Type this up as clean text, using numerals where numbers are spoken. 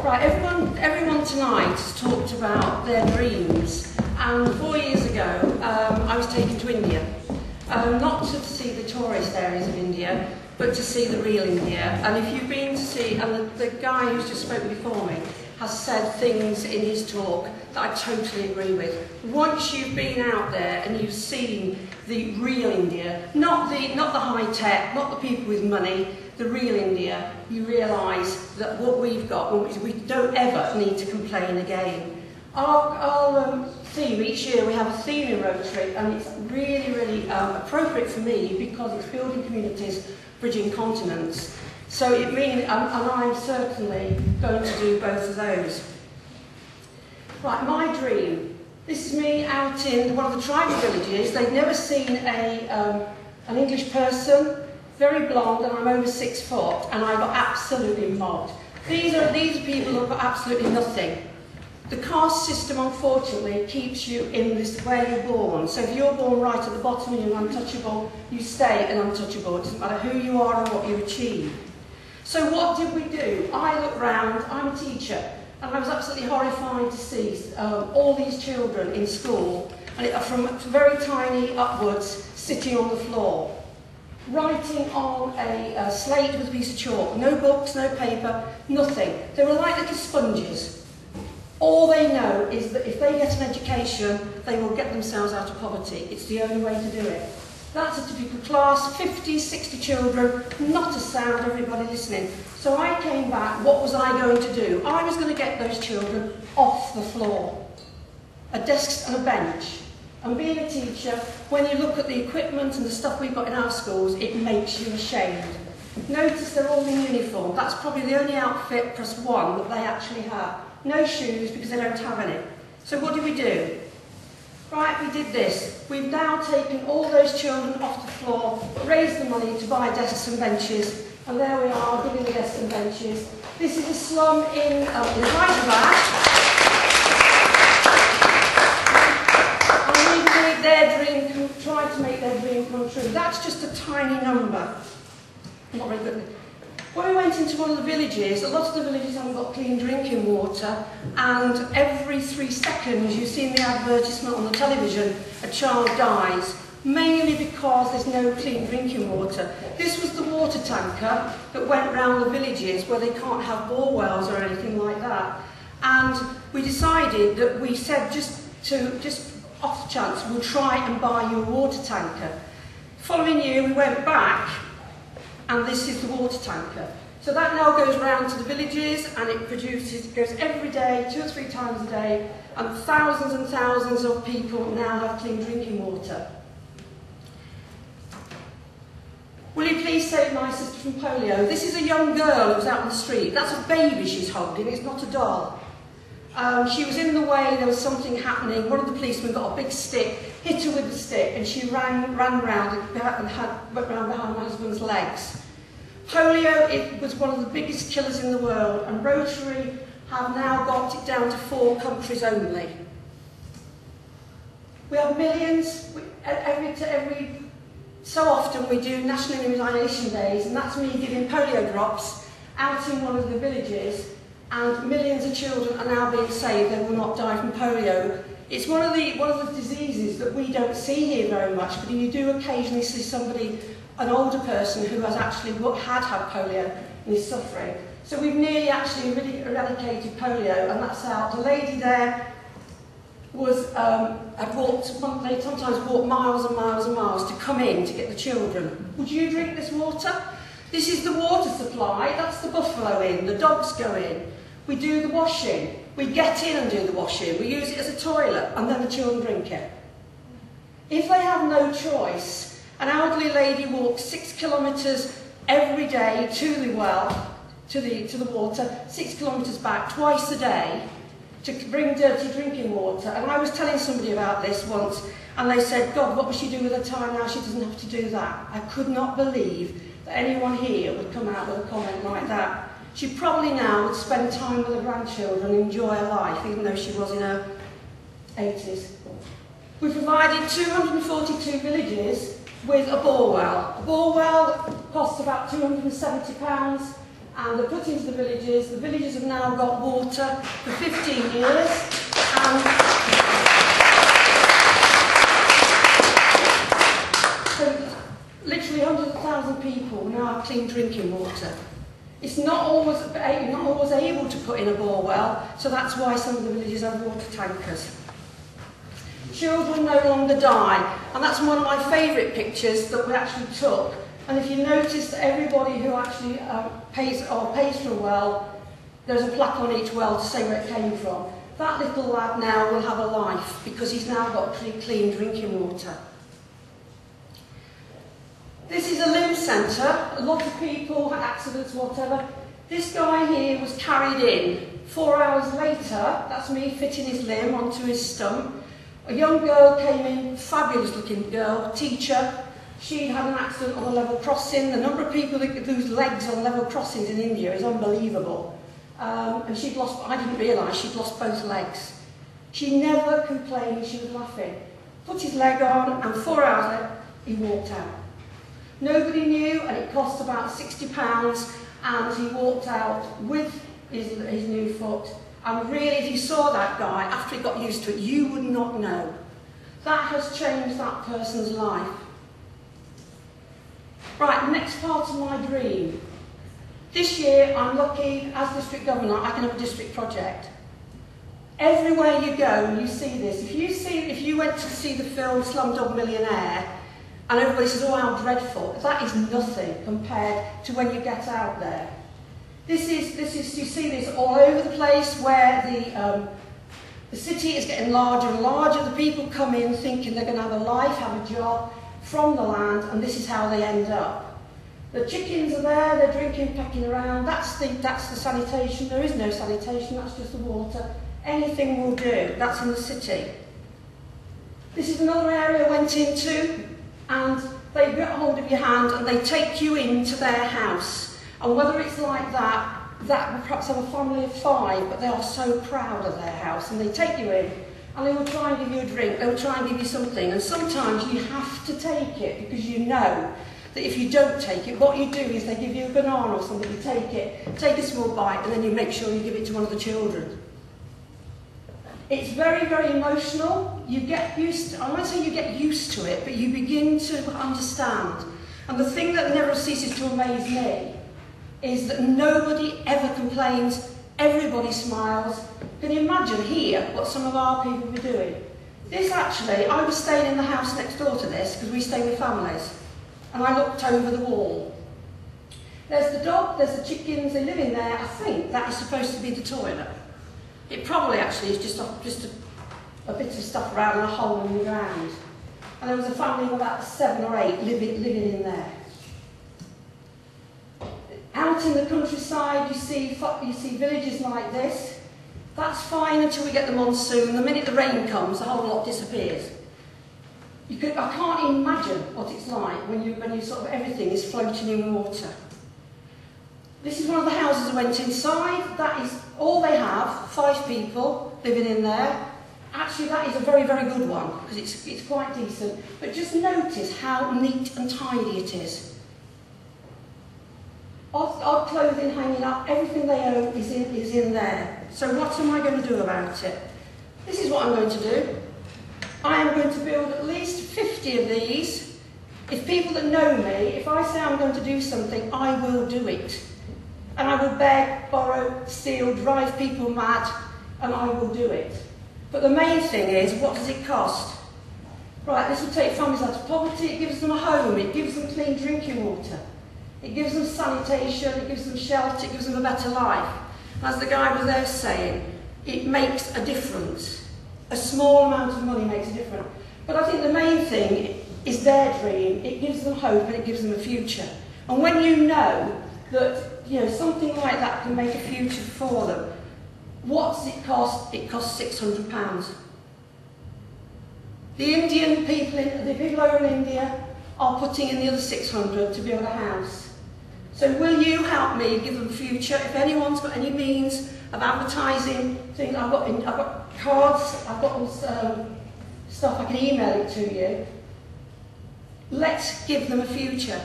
Right, everyone tonight has talked about their dreams, and 4 years ago I was taken to India, not to see the tourist areas of India, but to see the real India. And if you've been to see, and the guy who's just spoken before me has said things in his talk that I totally agree with. Once you've been out there and you've seen the real India, not the high tech, not the people with money, the real India, you realise that what we've got, we don't ever need to complain again. Our theme, each year we have a theme in Rotary, and it's really appropriate for me because it's building communities, bridging continents. So it means, and I'm certainly going to do both of those. Right, my dream. This is me out in one of the tribal villages. They've never seen an English person, very blonde, and I'm over 6 foot, and I got absolutely mobbed. These are people who've got absolutely nothing. The caste system, unfortunately, keeps you in this where you're born. So if you're born right at the bottom and you're untouchable, you stay an untouchable. It doesn't matter who you are or what you achieve. So what did we do? I looked round, I'm a teacher, and I was absolutely horrified to see all these children in school, and from very tiny upwards, sitting on the floor, writing on a slate with a piece of chalk. No books, no paper, nothing. They were like little sponges. All they know is that if they get an education, they will get themselves out of poverty. It's the only way to do it. That's a typical class, 50, 60 children, not a sound, everybody listening. So I came back, what was I going to do? I was going to get those children off the floor. A desk and a bench. And being a teacher, when you look at the equipment and the stuff we've got in our schools, it makes you ashamed. Notice they're all in uniform. That's probably the only outfit plus one that they actually have. No shoes because they don't have any. So what did we do? Right, we did this. We've now taken all those children off the floor, raised the money to buy desks and benches, and there we are, giving the desks and benches. This is a slum in Hyderabad. Try to make their dream come true. That's just a tiny number. Not very good. When we went into one of the villages, a lot of the villages haven't got clean drinking water, and every 3 seconds you see in the advertisement on the television, a child dies, mainly because there's no clean drinking water. This was the water tanker that went round the villages where they can't have bore wells or anything like that. And we decided that we said just off the chance, we'll try and buy you a water tanker. Following year, we went back, and this is the water tanker. So that now goes round to the villages, and it goes every day, 2 or 3 times a day, and thousands of people now have clean drinking water. Will you please save my sister from polio? This is a young girl who's out on the street. That's a baby she's holding, it's not a doll. She was in the way, there was something happening. One of the policemen got a big stick, hit her with the stick, and she ran round and went round behind my husband's legs. Polio, it was one of the biggest killers in the world, and Rotary have now got it down to 4 countries only. We have millions. Every so often we do National Immunisation Days, and that's me giving polio drops out in one of the villages. And millions of children are now being saved. They will not die from polio. It's one of the diseases that we don't see here very much, but you do occasionally see somebody, an older person, who has actually had polio and is suffering. So we've nearly actually eradicated polio, and that's out. The lady there was they sometimes walked miles and miles and miles to come in to get the children. Would you drink this water? This is the water supply. That's the buffalo in. The dogs go in. We do the washing. We get in and do the washing. We use it as a toilet, and then the children drink it. If they have no choice, an elderly lady walks 6 kilometres every day to the well, to the water, 6 kilometres back twice a day to bring dirty drinking water. And I was telling somebody about this once, and they said, God, what will she do with her time now? She doesn't have to do that. I could not believe that anyone here would come out with a comment like that. She probably now would spend time with her grandchildren and enjoy her life, even though she was in her 80s. We provided 242 villages with a bore well. A bore well costs about £270, and they're put into the villages. The villages have now got water for 15 years. And so literally hundreds of thousands of people now have clean drinking water. It's not always able to put in a bore well, so that's why some of the villages have water tankers. Children no longer die, and that's one of my favourite pictures that we actually took. And if you notice that everybody who actually pays for a well, there's a plaque on each well to say where it came from. That little lad now will have a life because he's now got clean drinking water. This is a limb centre. A lot of people had accidents, whatever. This guy here was carried in. 4 hours later, that's me fitting his limb onto his stump. A young girl came in, fabulous looking girl, teacher. She had an accident on a level crossing. The number of people that lose legs on level crossings in India is unbelievable. And she'd lost, I didn't realise, she'd lost both legs. She never complained, she was laughing. Put his leg on, and 4 hours later, he walked out. Nobody knew, and it cost about £60, and he walked out with his new foot. And really, if you saw that guy, after he got used to it, you would not know. That has changed that person's life. Right, next part of my dream. This year, I'm lucky, as district governor, I can have a district project. Everywhere you go, you see this. If you went to see the film Slumdog Millionaire, and everybody says, oh, how dreadful, that is nothing compared to when you get out there. You see this all over the place where the city is getting larger and larger. The people come in thinking they're going to have a life, have a job from the land, and this is how they end up. The chickens are there, they're drinking, pecking around. That's the sanitation. There is no sanitation, that's just the water. Anything will do. That's in the city. This is another area I went into, and they get hold of your hand and they take you into their house. And whether it's like that will perhaps have a family of 5, but they are so proud of their house, and they take you in, and they will try and give you a drink, they will try and give you something, and sometimes you have to take it, because you know that if you don't take it, what you do is they give you a banana or something, you take it, take a small bite, and then you make sure you give it to one of the children. It's very, very emotional. You get used to, I won't say you get used to it, but you begin to understand. And the thing that never ceases to amaze me is that nobody ever complains, everybody smiles. Can you imagine here what some of our people were doing? This actually, I was staying in the house next door to this, because we stay with families, and I looked over the wall. There's the dog, there's the chickens, they live in there. I think that is supposed to be the toilet. It probably actually is just a bit of stuff around and a hole in the ground. And there was a family of about 7 or 8 living in there. Out in the countryside, you see villages like this. That's fine until we get the monsoon. The minute the rain comes, the whole lot disappears. I can't imagine what it's like when you sort of everything is floating in water. This is one of the houses I went inside. That is all they have. 5 people living in there. Actually, that is a very, very good one because it's quite decent. But just notice how neat and tidy it is. Odd clothing hanging up, everything they own is in there. So what am I going to do about it? This is what I'm going to do. I am going to build at least 50 of these. If people that know me, if I say I'm going to do something, I will do it. And I will beg, borrow, steal, drive people mad, and I will do it. But the main thing is, what does it cost? Right, this will take families out of poverty, it gives them a home, it gives them clean drinking water. It gives them sanitation, it gives them shelter, it gives them a better life. As the guy was there saying, it makes a difference. A small amount of money makes a difference. But I think the main thing is their dream. It gives them hope and it gives them a future. And when you know that something like that can make a future for them, what's it cost? It costs £600. The Indian people, the people over in India, are putting in the other 600 to build a house. So will you help me give them a future? If anyone's got any means of advertising things, I've got cards, I've got stuff, I can email it to you. Let's give them a future.